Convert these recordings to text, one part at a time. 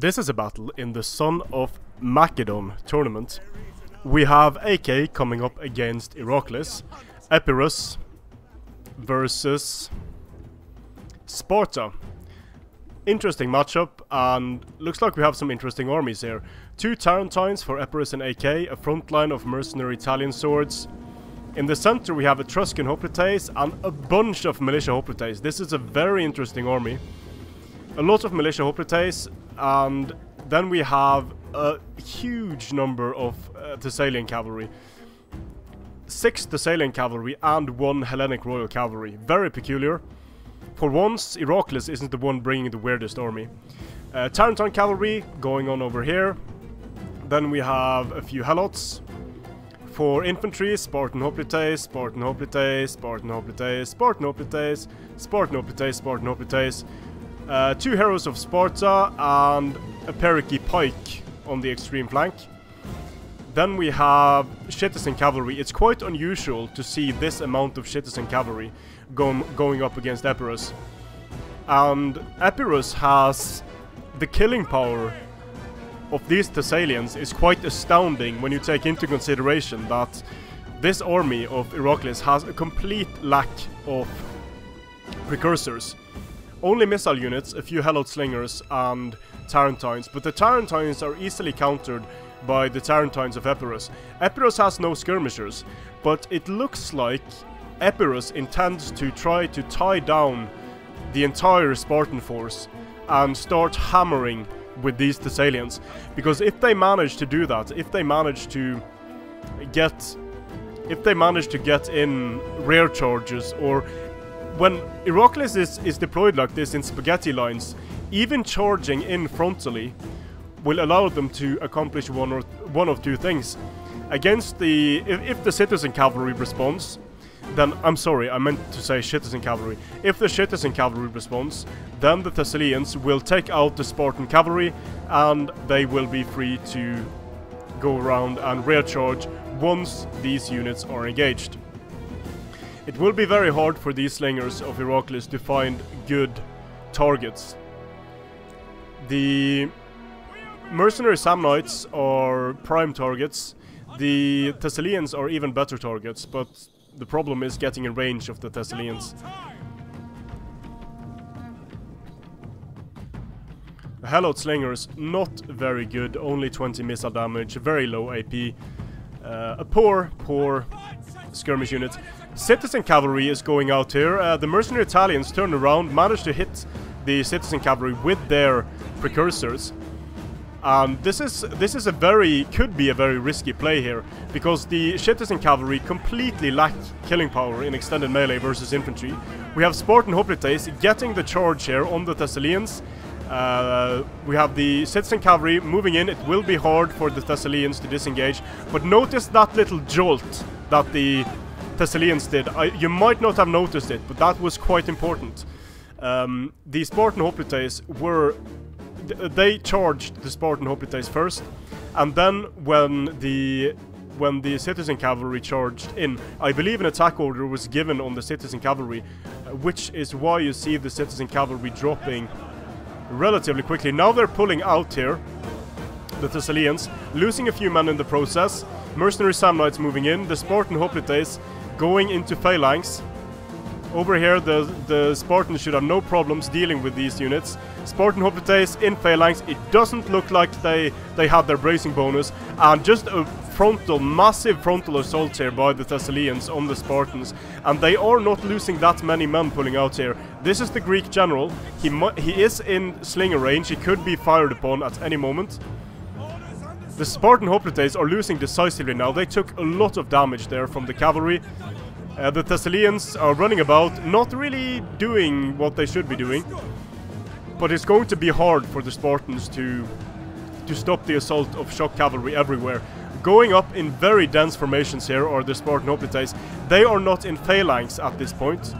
This is a battle in the Son of Macedon tournament. We have AK coming up against Iraklis, Epirus versus Sparta. Interesting matchup, and looks like we have some interesting armies here. 2 Tarentines for Epirus and AK, a front line of mercenary Italian swords. In the center we have Etruscan hoplites and a bunch of militia hoplites. This is a very interesting army. A lot of militia hoplites, and then we have a huge number of Thessalian cavalry. 6 Thessalian cavalry and 1 Hellenic royal cavalry. Very peculiar. For once, Iraklis isn't the one bringing the weirdest army. Tarentine cavalry going on over here. Then we have a few helots. For infantry, Spartan hoplites, Spartan hoplites, Spartan hoplites, Spartan hoplites, Spartan hoplites, Spartan hoplites. 2 heroes of Sparta and a Periki pike on the extreme flank. Then we have citizen cavalry. It's quite unusual to see this amount of citizen cavalry going up against Epirus. And Epirus has the killing power of these Thessalians is quite astounding when you take into consideration that this army of Iraklis has a complete lack of precursors. Only missile units, a few helot slingers and Tarentines, but the Tarentines are easily countered by the Tarentines of Epirus. Epirus has no skirmishers, but it looks like Epirus intends to try to tie down the entire Spartan force and start hammering with these Thessalians. Because if they manage to do that, if they manage to get in rear charges, or when Iraklis is deployed like this in spaghetti lines, even charging in frontally will allow them to accomplish one of 2 things. Against the... if the citizen cavalry responds, then... I'm sorry, I meant to say citizen cavalry. If the citizen cavalry responds, then the Thessalians will take out the Spartan cavalry, and they will be free to go around and rear charge once these units are engaged. It will be very hard for these slingers of Iraklis to find good targets. The mercenary Samnites are prime targets. The Thessalians are even better targets, but the problem is getting in range of the Thessalians. The Helot slingers, not very good, only 20 missile damage, very low AP. A poor skirmish unit. Citizen cavalry is going out here. The mercenary Italians turn around, manage to hit the citizen cavalry with their precursors. And this is a very, could be a very risky play here, because the citizen cavalry completely lack killing power in extended melee versus infantry. We have Spartan hoplites getting the charge here on the Thessalians. We have the citizen cavalry moving in. It will be hard for the Thessalians to disengage, but notice that little jolt that the Thessalians did. You might not have noticed it, but that was quite important. The Spartan hoplites were... they charged the Spartan hoplites first, and then when the citizen cavalry charged in, I believe an attack order was given on the citizen cavalry, which is why you see the citizen cavalry dropping relatively quickly. Now they're pulling out here, the Thessalians, losing a few men in the process. Mercenary Samnites moving in, the Spartan hoplites going into phalanx. Over here, the Spartans should have no problems dealing with these units. Spartan hoplites in phalanx. It doesn't look like they had their bracing bonus, and just a massive frontal assault here by the Thessalians on the Spartans, and they are not losing that many men pulling out here. This is the Greek general. He is in slinger range. He could be fired upon at any moment. The Spartan hoplites are losing decisively now. They took a lot of damage there from the cavalry. The Thessalians are running about, not really doing what they should be doing, but it's going to be hard for the Spartans to stop the assault of shock cavalry everywhere. Going up in very dense formations here are the Spartan hoplites. They are not in phalanx at this point,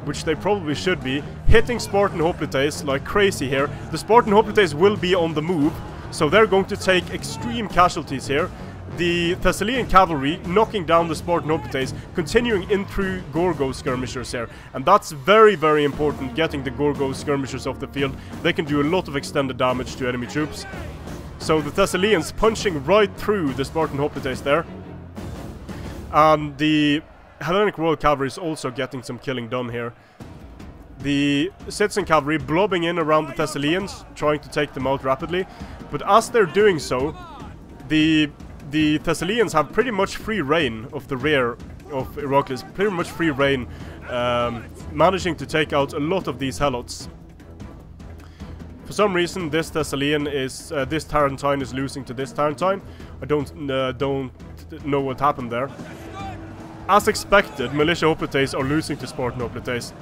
which they probably should be. Hitting Spartan hoplites like crazy here. The Spartan hoplites will be on the move, so they're going to take extreme casualties here. the Thessalian cavalry knocking down the Spartan hoplites, continuing in through Gorgo skirmishers here. And that's very, very important, getting the Gorgo skirmishers off the field. They can do a lot of extended damage to enemy troops. So the Thessalians punching right through the Spartan hoplites there. And the Hellenic Royal Cavalry is also getting some killing done here. The citizen cavalry blobbing in around the Thessalians, trying to take them out rapidly. But as they're doing so, the Thessalians have pretty much free reign of the rear of Iraklis, pretty much free reign, managing to take out a lot of these helots. For some reason, this Thessalian is, this Tarentine is losing to this Tarentine. I don't know what happened there. As expected, militia hoplites are losing to Spartan hoplites.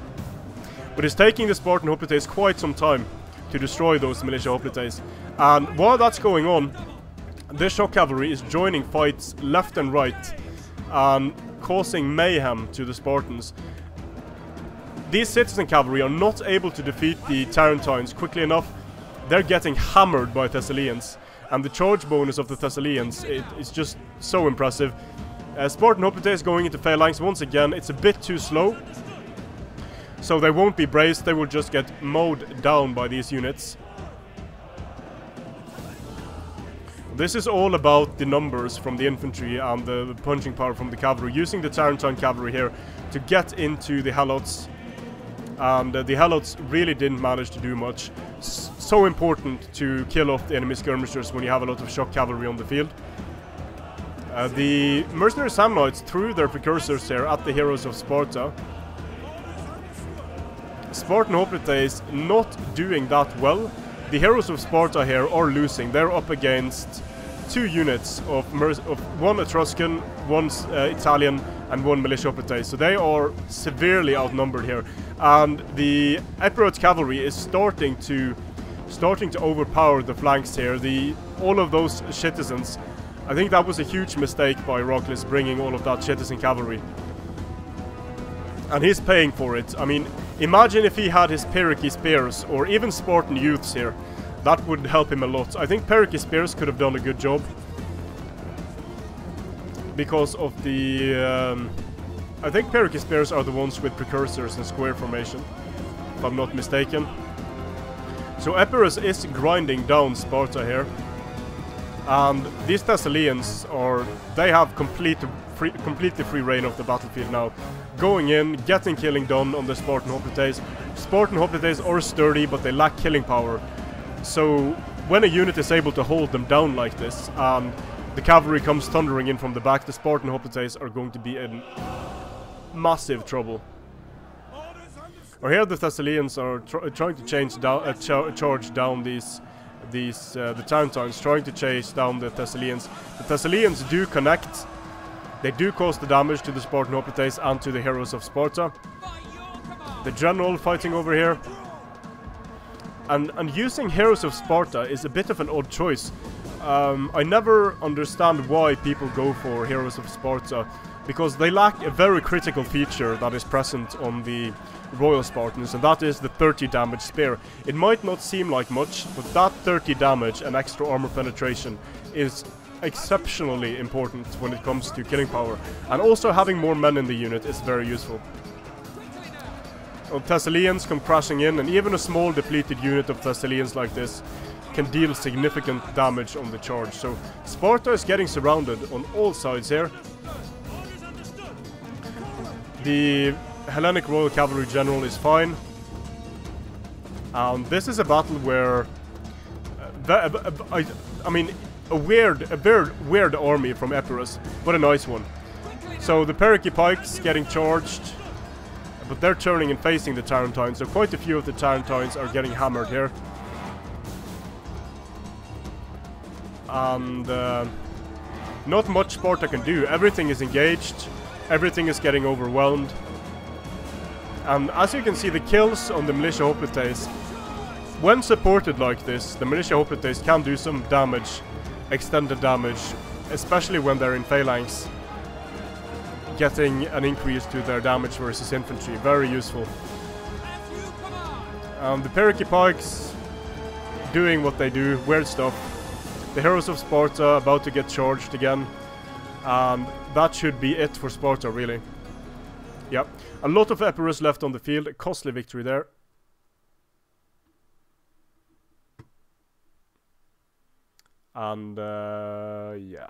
But it's taking the Spartan hoplites quite some time to destroy those militia hoplites. And while that's going on, this shock cavalry is joining fights left and right and causing mayhem to the Spartans. These citizen cavalry are not able to defeat the Tarentines quickly enough. They're getting hammered by Thessalians. And the charge bonus of the Thessalians is just so impressive. Spartan hoplites going into phalanx once again. It's a bit too slow. So they won't be braced, they will just get mowed down by these units. This is all about the numbers from the infantry and the punching power from the cavalry, using the Tarentine cavalry here to get into the helots. And the helots really didn't manage to do much. So important to kill off the enemy skirmishers when you have a lot of shock cavalry on the field. The mercenary Samnites threw their precursors here at the heroes of Sparta. Spartan hoplites not doing that well. The heroes of Sparta here are losing. They're up against 2 units of one Etruscan, one Italian, and 1 militia hoplite. So they are severely outnumbered here. And the Epirot cavalry is starting to overpower the flanks here. All of those citizens. I think that was a huge mistake by Iraklis, bringing all of that citizen cavalry. And he's paying for it. I mean, imagine if he had his Pyrrhici spears, or even Spartan youths here. That would help him a lot. I think Pyrrhici spears could have done a good job. Because of the... I think Pyrrhici spears are the ones with precursors in square formation, if I'm not mistaken. So Epirus is grinding down Sparta here. And these Thessalians they have completely free reign of the battlefield now. Going in, getting killing done on the Spartan hoplites. Spartan hoplites are sturdy, but they lack killing power. So when a unit is able to hold them down like this, and the cavalry comes thundering in from the back, the Spartan hoplites are going to be in massive trouble. Or here the Thessalians are trying to charge down the Tarentines, trying to chase down the Thessalians. The Thessalians do connect. They do cause the damage to the Spartan hoplites and to the heroes of Sparta. The general fighting over here. And using heroes of Sparta is a bit of an odd choice. I never understand why people go for heroes of Sparta, because they lack a very critical feature that is present on the Royal Spartans, and that is the 30 damage spear. It might not seem like much, but that 30 damage and extra armor penetration is exceptionally important when it comes to killing power. And also having more men in the unit is very useful. Thessalians come crashing in, and even a small depleted unit of Thessalians like this can deal significant damage on the charge. So Sparta is getting surrounded on all sides here. The Hellenic Royal Cavalry General is fine. This is a battle where I mean, a weird army from Epirus, but a nice one. So the Pyrrhici pikes getting charged, but they're turning and facing the Tarentines, so quite a few of the Tarentines are getting hammered here. And not much Sparta can do. Everything is engaged, everything is getting overwhelmed. And as you can see, the kills on the militia hoplites, when supported like this, the militia hoplites can do some damage, extended damage, especially when they're in phalanx, getting an increase to their damage versus infantry. Very useful. The Pyrrhici pikes doing what they do, weird stuff. The heroes of Sparta about to get charged again. And that should be it for Sparta, really. Yep. A lot of Epirus left on the field. A costly victory there. And, yeah.